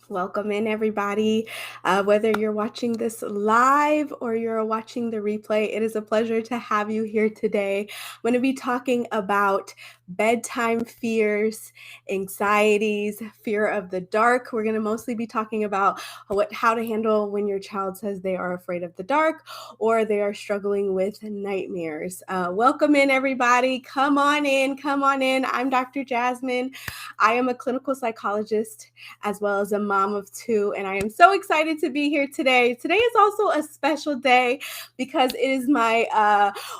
Welcome in, everybody. Whether you're watching this live or you're watching the replay, it is a pleasure to have you here today. I'm going to be talking about bedtime fears, anxieties, fear of the dark. We're going to mostly be talking about how to handle when your child says they are afraid of the dark or they are struggling with nightmares. Welcome in, everybody. Come on in. Come on in. I'm Dr. Jasmine. I am a clinical psychologist as well as a mom of two. And I am so excited to be here today. Today is also a special day because it is my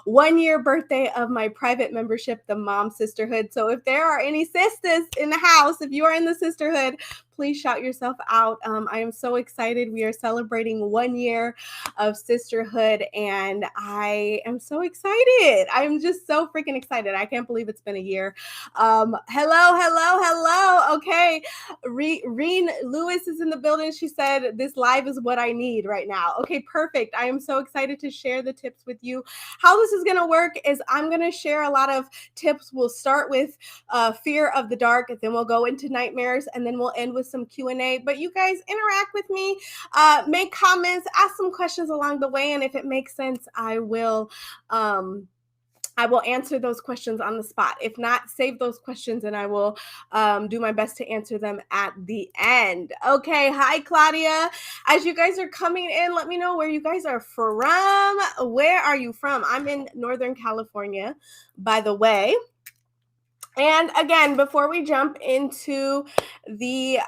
1-year birthday of my private membership, the Mom Sisterhood. So if there are any sisters in the house, if you are in the sisterhood, please shout yourself out. I am so excited. We are celebrating 1 year of sisterhood, and I am so excited. I'm just so freaking excited. I can't believe it's been a year. Hello. Okay. Reen Lewis is in the building. She said, this live is what I need right now. Okay, perfect. I am so excited to share the tips with you. How this is going to work is I'm going to share a lot of tips. We'll start with fear of the dark, then we'll go into nightmares, and then we'll end with some Q&A. But you guys interact with me, make comments, ask some questions along the way, and if it makes sense, I will answer those questions on the spot. If not, save those questions and I will do my best to answer them at the end. Okay, hi Claudia. As you guys are coming in, let me know where you guys are from. Where are you from? I'm in Northern California, by the way. And again, before we jump into the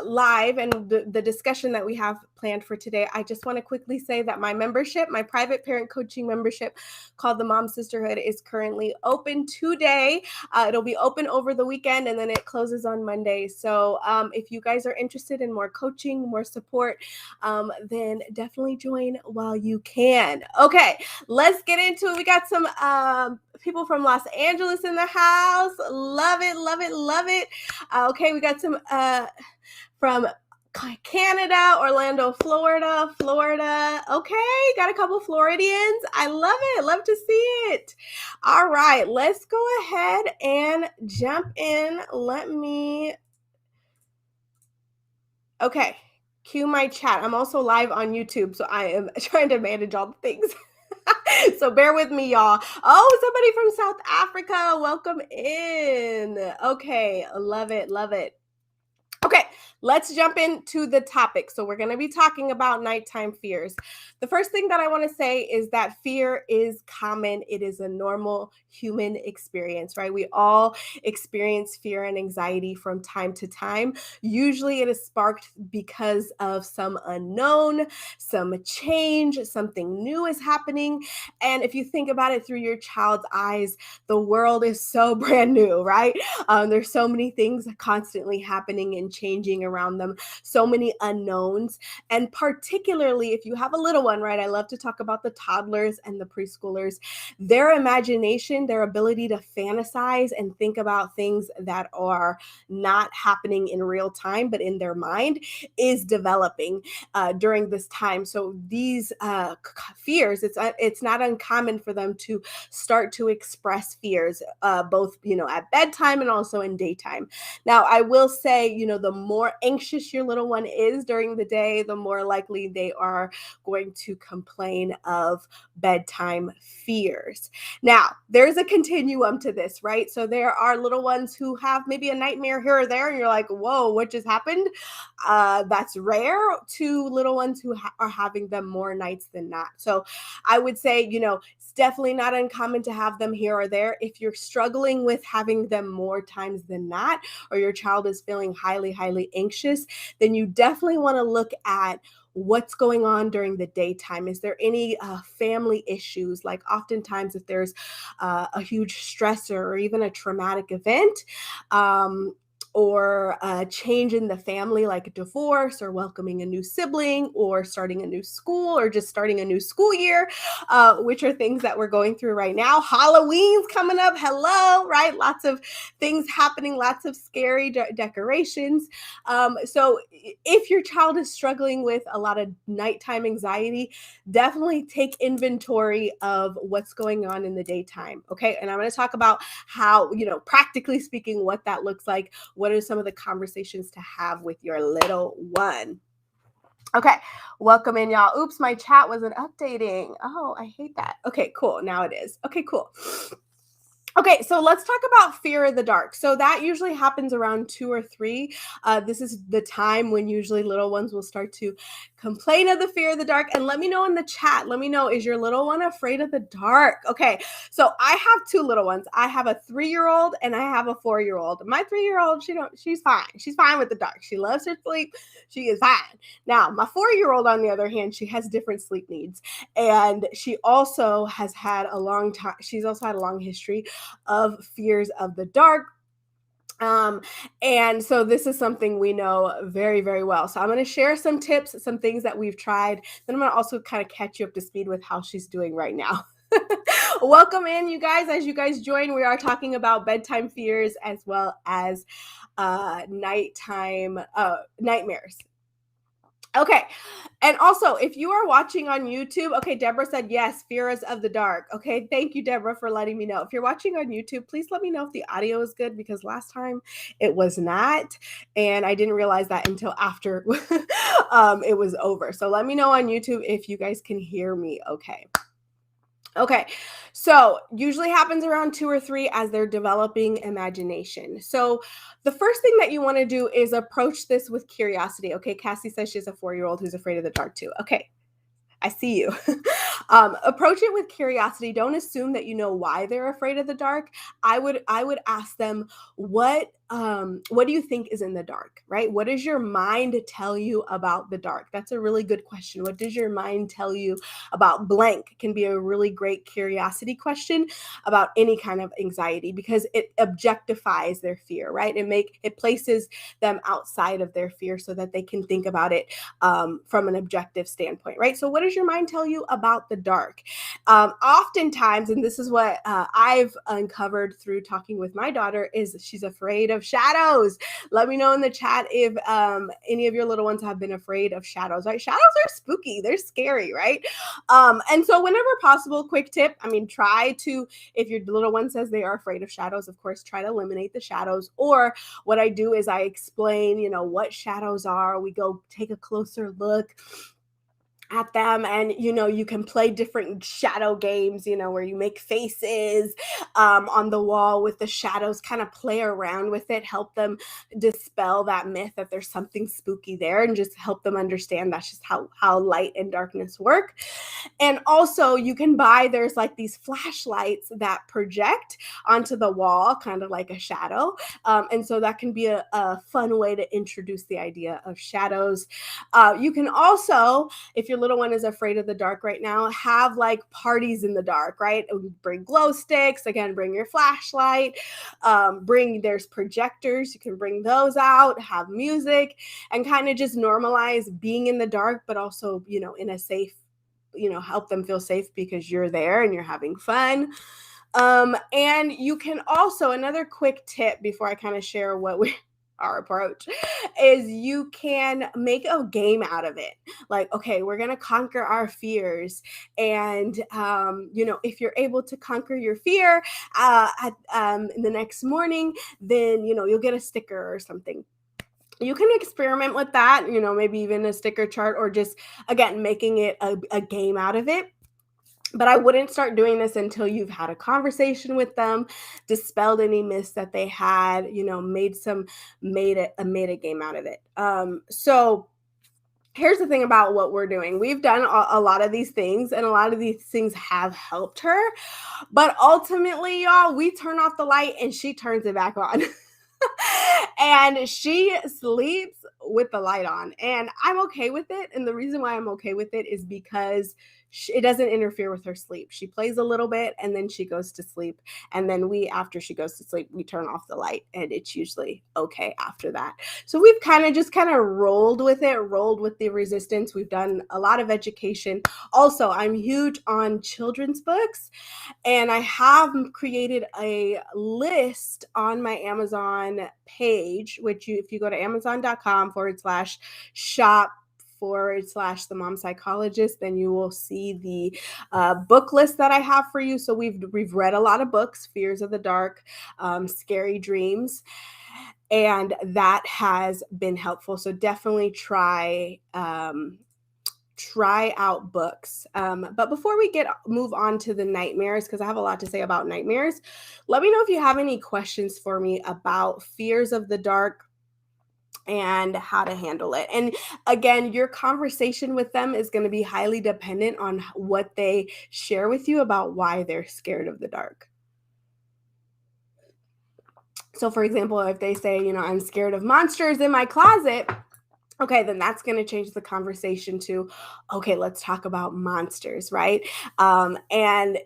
live and the discussion that we have planned for today, I just want to quickly say that my membership, my private parent coaching membership called the Mom Sisterhood, is currently open today. It'll be open over the weekend and then it closes on Monday. So if you guys are interested in more coaching, more support, then definitely join while you can. Okay, let's get into it. We got some people from Los Angeles in the house. Love it. Okay, we got some from Canada, Orlando, Florida. Okay, got a couple Floridians. I love it. Love to see it. All right, let's go ahead and jump in. Okay, cue my chat. I'm also live on YouTube, so I am trying to manage all the things. So bear with me, y'all. Oh, somebody from South Africa. Welcome in. Okay, love it. Okay, let's jump into the topic. So we're going to be talking about nighttime fears. The first thing that I want to say is that fear is common. It is a normal human experience, right? We all experience fear and anxiety from time to time. Usually it is sparked because of some unknown, some change, something new is happening. And if you think about it through your child's eyes, the world is so brand new, right? There's so many things constantly happening and changing around them, so many unknowns. And particularly if you have a little one, right? I love to talk about the toddlers and the preschoolers. Their imagination, their ability to fantasize and think about things that are not happening in real time, but in their mind, is developing during this time. So these fears, it's not uncommon for them to start to express fears, both, at bedtime and also in daytime. Now, I will say, the more anxious your little one is during the day, the more likely they are going to complain of bedtime fears. Now, there's a continuum to this, right? So there are little ones who have maybe a nightmare here or there, and you're like, whoa, what just happened? That's rare, to little ones who are having them more nights than not. So I would say, it's definitely not uncommon to have them here or there. If you're struggling with having them more times than not, or your child is feeling highly anxious, then you definitely want to look at what's going on during the daytime. Is there any family issues? Like oftentimes if there's a huge stressor or even a traumatic event, or a change in the family, like a divorce or welcoming a new sibling or starting a new school or just starting a new school year, which are things that we're going through right now. Halloween's coming up. Hello, right? Lots of things happening, lots of scary decorations. So if your child is struggling with a lot of nighttime anxiety, definitely take inventory of what's going on in the daytime. Okay. And I'm going to talk about how, practically speaking, what that looks like what are some of the conversations to have with your little one? Okay, welcome in, y'all. Oops, my chat wasn't updating. Oh, I hate that. Okay, cool. Now it is. Okay, cool. Okay, so let's talk about fear of the dark. So that usually happens around 2 or 3. This is the time when usually little ones will start to complain of the fear of the dark. And let me know in the chat. Let me know, is your little one afraid of the dark? Okay, so I have 2 little ones. I have a 3-year-old and I have a 4-year-old. My 3-year-old, she's fine. She's fine with the dark. She loves her sleep. She is fine. Now, my 4-year-old, on the other hand, she has different sleep needs. And she also has had a long time, she's also had a long history of fears of the dark. And so this is something we know very, very well. So I'm going to share some tips, some things that we've tried. Then I'm going to also kind of catch you up to speed with how she's doing right now. Welcome in, you guys. As you guys join, we are talking about bedtime fears as well as nighttime nightmares. Okay. And also, if you are watching on YouTube, okay, Deborah said, yes, fears of the dark. Okay. Thank you, Deborah, for letting me know. If you're watching on YouTube, please let me know if the audio is good, because last time it was not. And I didn't realize that until after it was over. So let me know on YouTube if you guys can hear me okay. Okay, so usually happens around 2 or 3 as they're developing imagination. So the first thing that you want to do is approach this with curiosity. Okay, Cassie says she has a 4-year-old who's afraid of the dark too. Okay, I see you. Approach it with curiosity. Don't assume that you know why they're afraid of the dark. I would ask them, what do you think is in the dark, right? What does your mind tell you about the dark? That's a really good question. What does your mind tell you about blank? Can be a really great curiosity question about any kind of anxiety, because it objectifies their fear, right? It places them outside of their fear so that they can think about it from an objective standpoint, right? So what does your mind tell you about the dark? Oftentimes, and this is what I've uncovered through talking with my daughter, is she's afraid of shadows. Let me know in the chat if any of your little ones have been afraid of shadows, right? Shadows are spooky. They're scary, right? And so whenever possible, quick tip, try to, if your little one says they are afraid of shadows, of course, try to eliminate the shadows. Or what I do is I explain, what shadows are. We go take a closer look at them, and you can play different shadow games, where you make faces on the wall with the shadows, kind of play around with it, help them dispel that myth that there's something spooky there, and just help them understand that's just how light and darkness work. And also you can there's like these flashlights that project onto the wall, kind of like a shadow, and so that can be a fun way to introduce the idea of shadows. You can also, if your little one is afraid of the dark right now, have like parties in the dark, right? Bring glow sticks, again, bring your flashlight, there's projectors, you can bring those out, have music, and kind of just normalize being in the dark, but also, in a safe, help them feel safe because you're there and you're having fun. And you can also, another quick tip before I kind of share our approach, is you can make a game out of it. Like, okay, we're going to conquer our fears. And, if you're able to conquer your fear in the next morning, then, you'll get a sticker or something. You can experiment with that, maybe even a sticker chart, or just, again, making it a game out of it. But I wouldn't start doing this until you've had a conversation with them, dispelled any myths that they had, made a game out of it. So here's the thing about what we're doing. We've done a lot of these things, and a lot of these things have helped her. But ultimately, y'all, we turn off the light and she turns it back on. And she sleeps with the light on, and I'm okay with it. And the reason why I'm okay with it is because it doesn't interfere with her sleep. She plays a little bit and then she goes to sleep. And then after she goes to sleep, we turn off the light, and it's usually okay after that. So we've kind of rolled with it, rolled with the resistance. We've done a lot of education. Also, I'm huge on children's books, and I have created a list on my Amazon page, which if you go to amazon.com/shop /the Mom Psychologist, then you will see the book list that I have for you. So we've read a lot of books: Fears of the Dark, Scary Dreams. And that has been helpful. So definitely try out books. But before we move on to the nightmares, because I have a lot to say about nightmares, let me know if you have any questions for me about fears of the dark and how to handle it. And again, your conversation with them is going to be highly dependent on what they share with you about why they're scared of the dark. So, for example, if they say, I'm scared of monsters in my closet, okay, then that's going to change the conversation to, okay, let's talk about monsters, right? And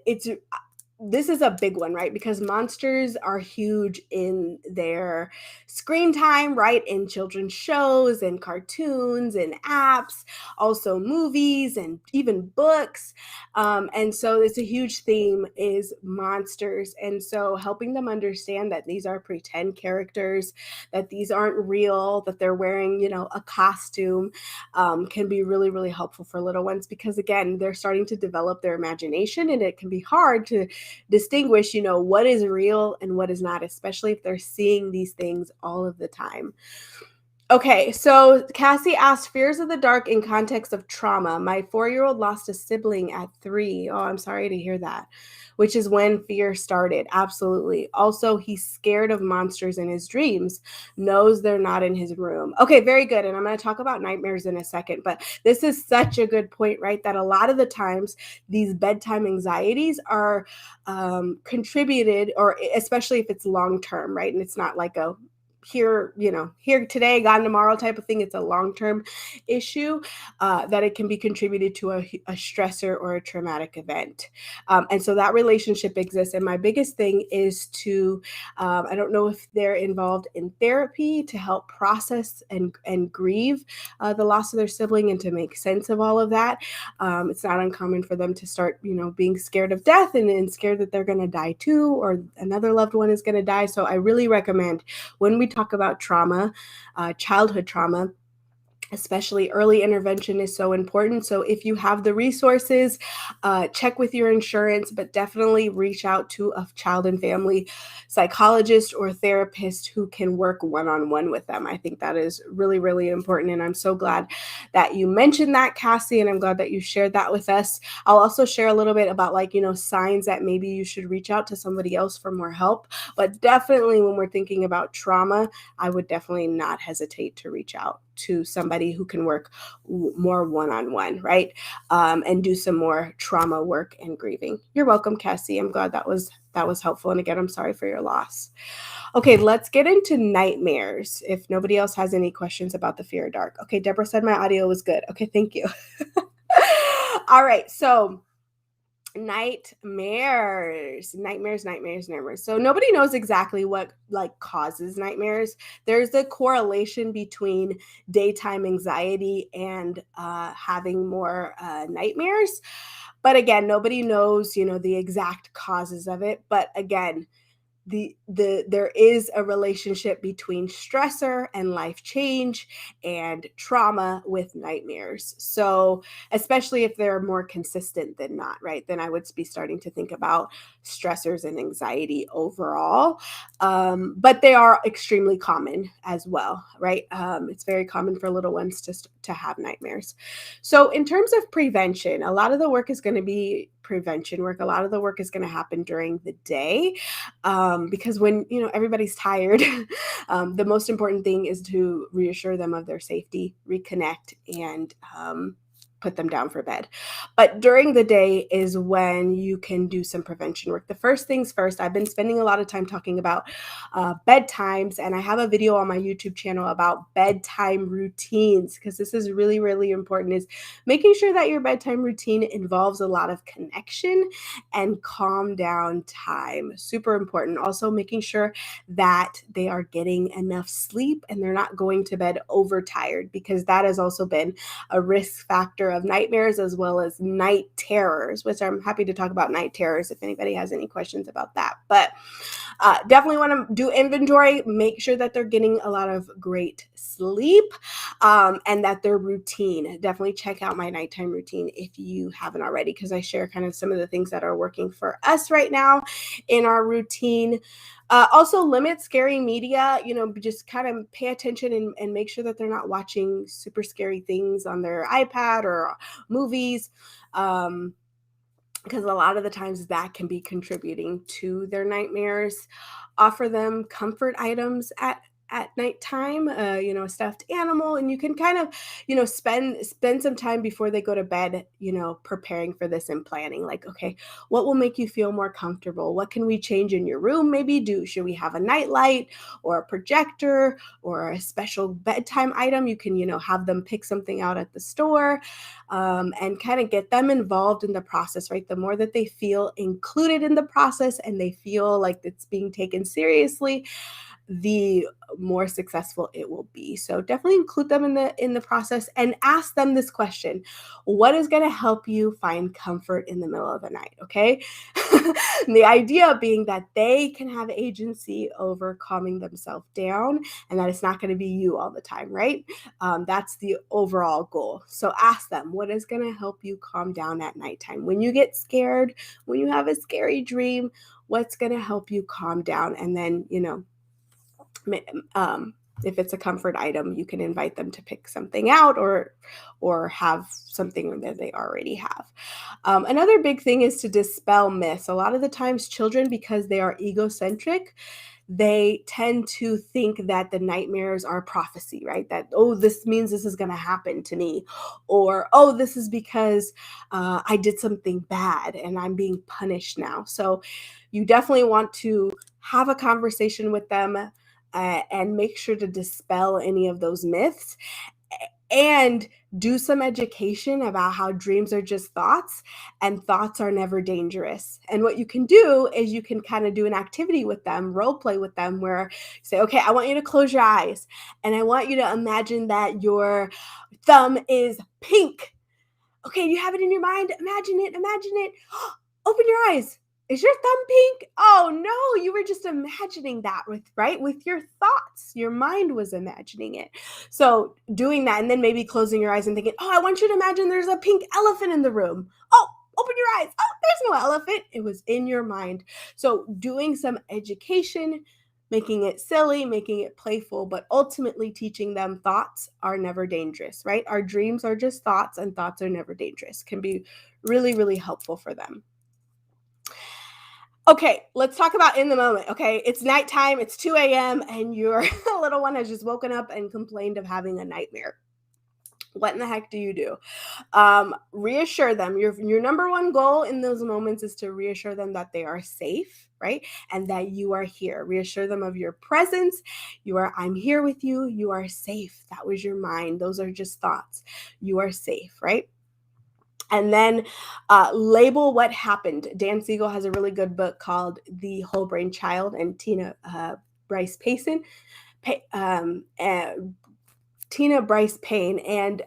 this is a big one, right? Because monsters are huge in their screen time, right? In children's shows and cartoons and apps, also movies and even books. And so it's a huge theme is monsters. And so helping them understand that these are pretend characters, that these aren't real, that they're wearing, a costume, can be really, really helpful for little ones because, again, they're starting to develop their imagination and it can be hard to distinguish, what is real and what is not, especially if they're seeing these things all of the time. Okay, so Cassie asked fears of the dark in context of trauma. My 4-year-old lost a sibling at 3. Oh, I'm sorry to hear that, which is when fear started. Absolutely. Also, he's scared of monsters in his dreams, knows they're not in his room. Okay, very good. And I'm going to talk about nightmares in a second, but this is such a good point, right? That a lot of the times these bedtime anxieties are contributed, or especially if it's long term, right? And it's not like a here today, gone tomorrow type of thing. It's a long-term issue that it can be contributed to a stressor or a traumatic event. And so that relationship exists. And my biggest thing is to, I don't know if they're involved in therapy to help process and grieve the loss of their sibling and to make sense of all of that. It's not uncommon for them to start, being scared of death and scared that they're going to die too, or another loved one is going to die. So I really recommend when we talk about trauma, childhood trauma, especially early intervention is so important. So if you have the resources, check with your insurance, but definitely reach out to a child and family psychologist or therapist who can work one-on-one with them. I think that is really, really important. And I'm so glad that you mentioned that, Cassie, and I'm glad that you shared that with us. I'll also share a little bit about signs that maybe you should reach out to somebody else for more help. But definitely when we're thinking about trauma, I would definitely not hesitate to reach out to somebody who can work more one-on-one, right? And do some more trauma work and grieving. You're welcome, Cassie. I'm glad that was helpful. And again, I'm sorry for your loss. Okay, let's get into nightmares. If nobody else has any questions about the fear of dark. Okay, Deborah said my audio was good. Okay, thank you. All right, so nightmares. So nobody knows exactly what causes nightmares. There's a correlation between daytime anxiety and having more nightmares, but again, nobody knows the exact causes of it. But again, there is a relationship between stressor and life change and trauma with nightmares. So especially if they're more consistent than not, right? Then I would be starting to think about stressors and anxiety overall. But they are extremely common as well, right? It's very common for little ones to have nightmares. So in terms of prevention, a lot of the work is going to be prevention work. A lot of the work is going to happen during the day, because when everybody's tired, the most important thing is to reassure them of their safety, reconnect, and put them down for bed. But during the day is when you can do some prevention work. The first things first, I've been spending a lot of time talking about bedtimes, and I have a video on my YouTube channel about bedtime routines, because this is really, really important, is making sure that your bedtime routine involves a lot of connection and calm down time. Super important. Also making sure that they are getting enough sleep and they're not going to bed overtired, because that has also been a risk factor of nightmares as well as night terrors, which I'm happy to talk about night terrors if anybody has any questions about that. But definitely want to do inventory, make sure that they're getting a lot of great sleep, and that their routine. Definitely check out my nighttime routine if you haven't already, because I share kind of some of the things that are working for us right now in our routine. Also, limit scary media. Just kind of pay attention and make sure that they're not watching super scary things on their iPad or movies. Because a lot of the times that can be contributing to their nightmares. Offer them comfort items at nighttime, a stuffed animal, and you can kind of, spend some time before they go to bed, preparing for this and planning. Like, okay, what will make you feel more comfortable? What can we change in your room? Maybe should we have a night light or a projector or a special bedtime item? You can, have them pick something out at the store, and kind of get them involved in the process, right? The more that they feel included in the process and they feel like it's being taken seriously, the more successful it will be. So definitely include them in the process and ask them this question. What is going to help you find comfort in the middle of the night? Okay. The idea being that they can have agency over calming themselves down and that it's not going to be you all the time, right? That's the overall goal. So ask them, what is going to help you calm down at nighttime? When you get scared, when you have a scary dream, what's going to help you calm down? And then, if it's a comfort item, you can invite them to pick something out or have something that they already have. Another big thing is to dispel myths. A lot of the times children, because they are egocentric, they tend to think that the nightmares are prophecy, right? That, oh, this means this is going to happen to me. Or, oh, this is because I did something bad and I'm being punished now. So you definitely want to have a conversation with them, and make sure to dispel any of those myths and do some education about how dreams are just thoughts and thoughts are never dangerous. And what you can do is you can kind of do an activity with them, role play with them, where you say, okay, I want you to close your eyes and I want you to imagine that your thumb is pink. Okay, you have it in your mind. Imagine it. Imagine it. Open your eyes. Is your thumb pink? Oh no, you were just imagining that with your thoughts. Your mind was imagining it. So doing that and then maybe closing your eyes and thinking, oh, I want you to imagine there's a pink elephant in the room. Oh, open your eyes. Oh, there's no elephant. It was in your mind. So doing some education, making it silly, making it playful, but ultimately teaching them thoughts are never dangerous, right? Our dreams are just thoughts and thoughts are never dangerous. Can be really, really helpful for them. Okay, let's talk about in the moment. Okay, it's nighttime, it's 2 a.m., and your little one has just woken up and complained of having a nightmare. What in the heck do you do? Reassure them. Your number one goal in those moments is to reassure them that they are safe, right? And that you are here. Reassure them of your presence. I'm here with you. You are safe. That was your mind. Those are just thoughts. You are safe, right? And then label what happened. Dan Siegel has a really good book called The Whole Brain Child, and Bryce Payson, Tina Bryce Payne, and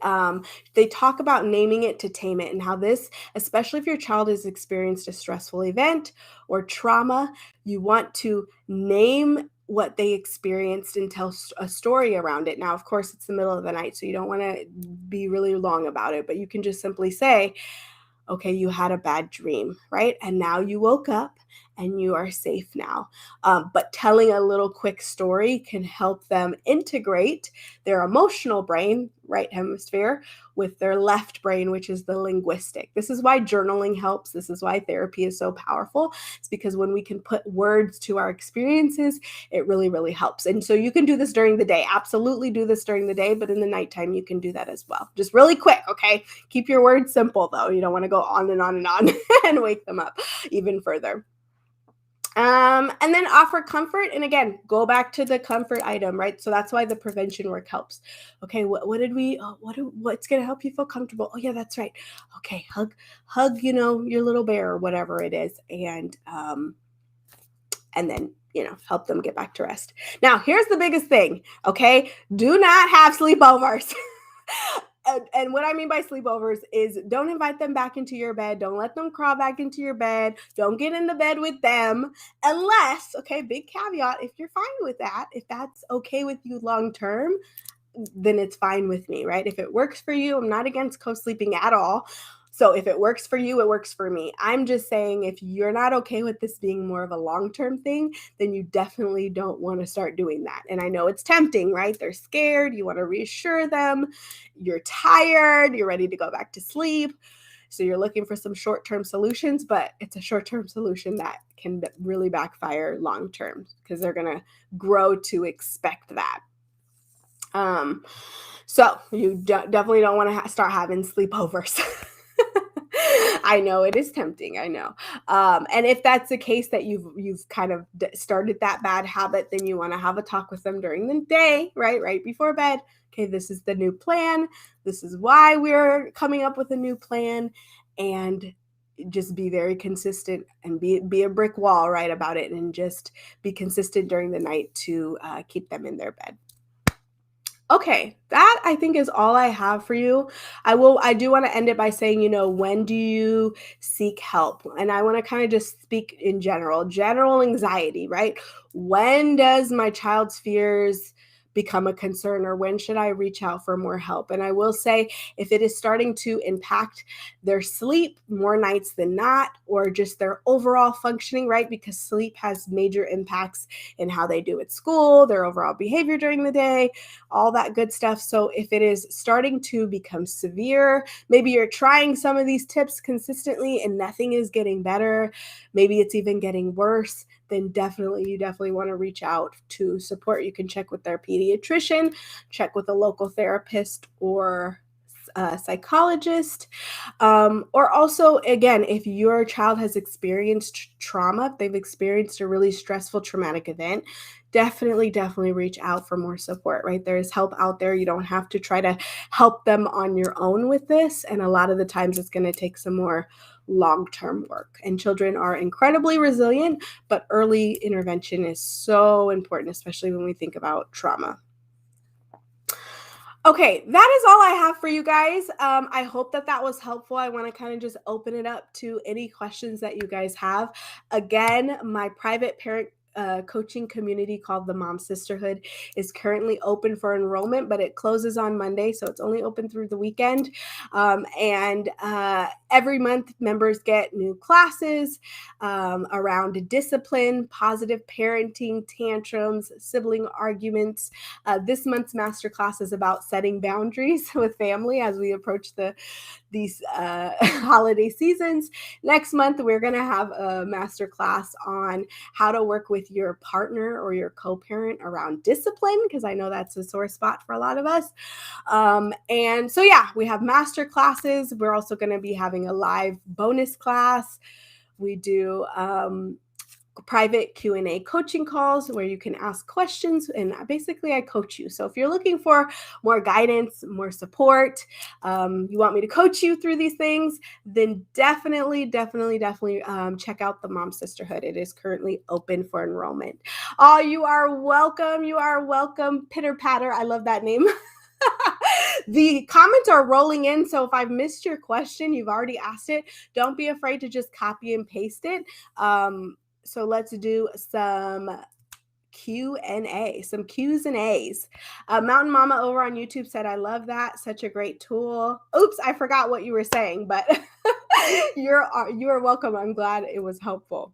they talk about naming it to tame it, and how this, especially if your child has experienced a stressful event or trauma, you want to name what they experienced and tell a story around it. Now, of course, it's the middle of the night, so you don't want to be really long about it, but you can just simply say, okay, you had a bad dream, right? And now you woke up and you are safe now. But telling a little quick story can help them integrate their emotional brain, right hemisphere, with their left brain, which is the linguistic. This is why journaling helps. This is why therapy is so powerful. It's because when we can put words to our experiences, it really, really helps. And so you can do this during the day. Absolutely do this during the day, but in the nighttime, you can do that as well. Just really quick, okay? Keep your words simple, though. You don't want to go on and on and on and wake them up even further. And then offer comfort. And again, go back to the comfort item, right? So that's why the prevention work helps. Okay, what's going to help you feel comfortable? Oh yeah, that's right. Okay, hug, your little bear or whatever it is. And then, help them get back to rest. Now, here's the biggest thing. Okay, do not have sleepovers. And what I mean by sleepovers is don't invite them back into your bed. Don't let them crawl back into your bed. Don't get in the bed with them unless, okay, big caveat, if you're fine with that, if that's okay with you long term, then it's fine with me, right? If it works for you, I'm not against co-sleeping at all. So if it works for you, it works for me. I'm just saying if you're not okay with this being more of a long-term thing, then you definitely don't want to start doing that. And I know it's tempting, right? They're scared. You want to reassure them. You're tired. You're ready to go back to sleep. So you're looking for some short-term solutions, but it's a short-term solution that can really backfire long-term because they're going to grow to expect that. So you definitely don't want to start having sleepovers. I know it is tempting. I know. And if that's the case that you've kind of started that bad habit, then you want to have a talk with them during the day, right before bed. Okay, this is the new plan. This is why we're coming up with a new plan, and just be very consistent and be a brick wall, right, about it, and just be consistent during the night to keep them in their bed. Okay, that I think is all I have for you. I do want to end it by saying, when do you seek help? And I want to kind of just speak in general anxiety, right? When does my child's fears become a concern, or when should I reach out for more help? And I will say, if it is starting to impact their sleep more nights than not, or just their overall functioning, right? Because sleep has major impacts in how they do at school, their overall behavior during the day, all that good stuff. So if it is starting to become severe, maybe you're trying some of these tips consistently and nothing is getting better, maybe it's even getting worse, then you definitely want to reach out to support. You can check with their pediatrician, check with a local therapist or a psychologist. Or also, again, if your child has experienced trauma, if they've experienced a really stressful traumatic event, definitely reach out for more support, right? There is help out there. You don't have to try to help them on your own with this. And a lot of the times it's going to take some more long-term work. And children are incredibly resilient, but early intervention is so important, especially when we think about trauma. Okay, that is all I have for you guys. I hope that was helpful. I want to kind of just open it up to any questions that you guys have. Again, my private parent coaching community called the Mom Sisterhood is currently open for enrollment, but it closes on Monday, so it's only open through the weekend. And every month, members get new classes around discipline, positive parenting, tantrums, sibling arguments. This month's masterclass is about setting boundaries with family as we approach these holiday seasons. Next month, we're going to have a masterclass on how to work with your partner or your co-parent around discipline, because I know that's a sore spot for a lot of us. And so, yeah, we have master classes. We're also going to be having a live bonus class. We do private Q&A coaching calls where you can ask questions, and basically I coach you. So if you're looking for more guidance, more support, you want me to coach you through these things, then definitely check out the Mom Sisterhood. It is currently open for enrollment. Oh, you are welcome. You are welcome. Pitter Patter. I love that name. The comments are rolling in, so if I've missed your question, you've already asked it, don't be afraid to just copy and paste it. So let's do some Q&A, some Q's and A's. Mountain Mama over on YouTube said, I love that. Such a great tool. Oops, I forgot what you were saying, but you are welcome. I'm glad it was helpful.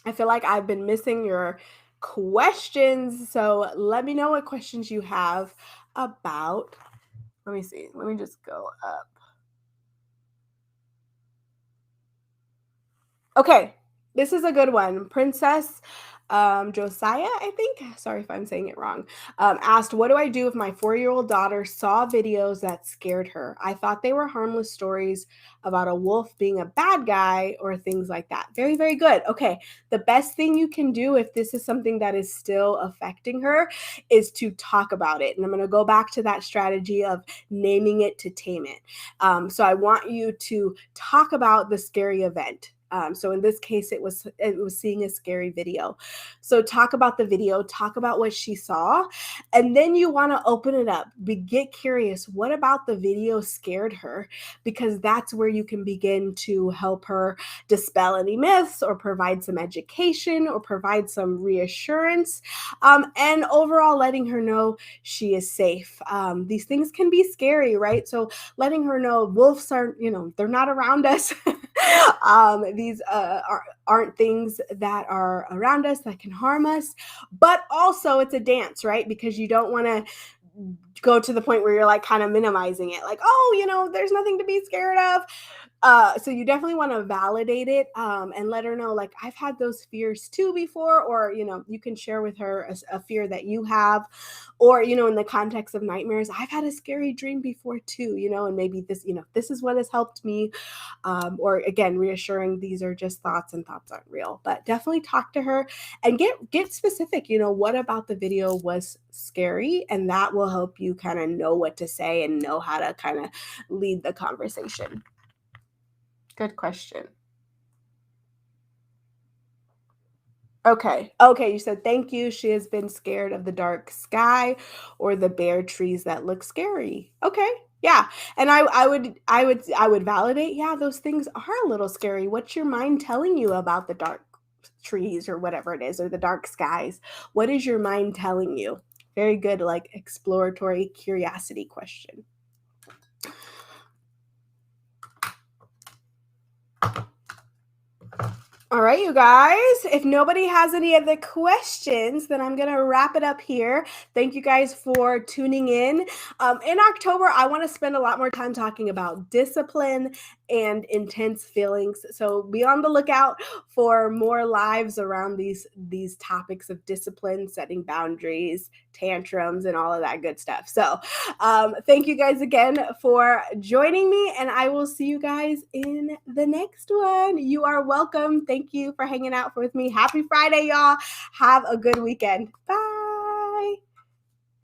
I feel like I've been missing your questions, so let me know what questions you have about. Let me see. Let me just go up. Okay, this is a good one. Princess Josiah, I think, sorry if I'm saying it wrong, asked, what do I do if my 4-year-old daughter saw videos that scared her? I thought they were harmless stories about a wolf being a bad guy or things like that. Very, very good. Okay, the best thing you can do if this is something that is still affecting her is to talk about it. And I'm going to go back to that strategy of naming it to tame it. So I want you to talk about the scary event. So in this case, it was seeing a scary video. So talk about the video, talk about what she saw, and then you want to open it up. Get curious. What about the video scared her? Because that's where you can begin to help her dispel any myths or provide some education or provide some reassurance, and overall letting her know she is safe. These things can be scary, right? So letting her know wolves are, they're not around us. These aren't things that are around us that can harm us, but also it's a dance, right? Because you don't want to go to the point where you're like kind of minimizing it, like, oh, there's nothing to be scared of. So you definitely want to validate it, and let her know, like, I've had those fears too before, or, you can share with her a fear that you have, or, in the context of nightmares, I've had a scary dream before too, and maybe this is what has helped me. Or again, reassuring these are just thoughts and thoughts aren't real, but definitely talk to her and get specific. What about the video was scary? And that will help you kind of know what to say and know how to kind of lead the conversation. Good question. Okay. You said thank you. She has been scared of the dark sky or the bare trees that look scary. Okay. Yeah. And I would validate, yeah, those things are a little scary. What's your mind telling you about the dark trees or whatever it is, or the dark skies? What is your mind telling you? Very good, like exploratory curiosity question. All right, you guys, if nobody has any other questions, then I'm going to wrap it up here. Thank you guys for tuning in. In October, I want to spend a lot more time talking about discipline and intense feelings. So be on the lookout for more lives around these topics of discipline, setting boundaries, tantrums, and all of that good stuff. So thank you guys again for joining me, and I will see you guys in the next one. You are welcome. Thank you for hanging out with me. Happy Friday, y'all. Have a good weekend. Bye.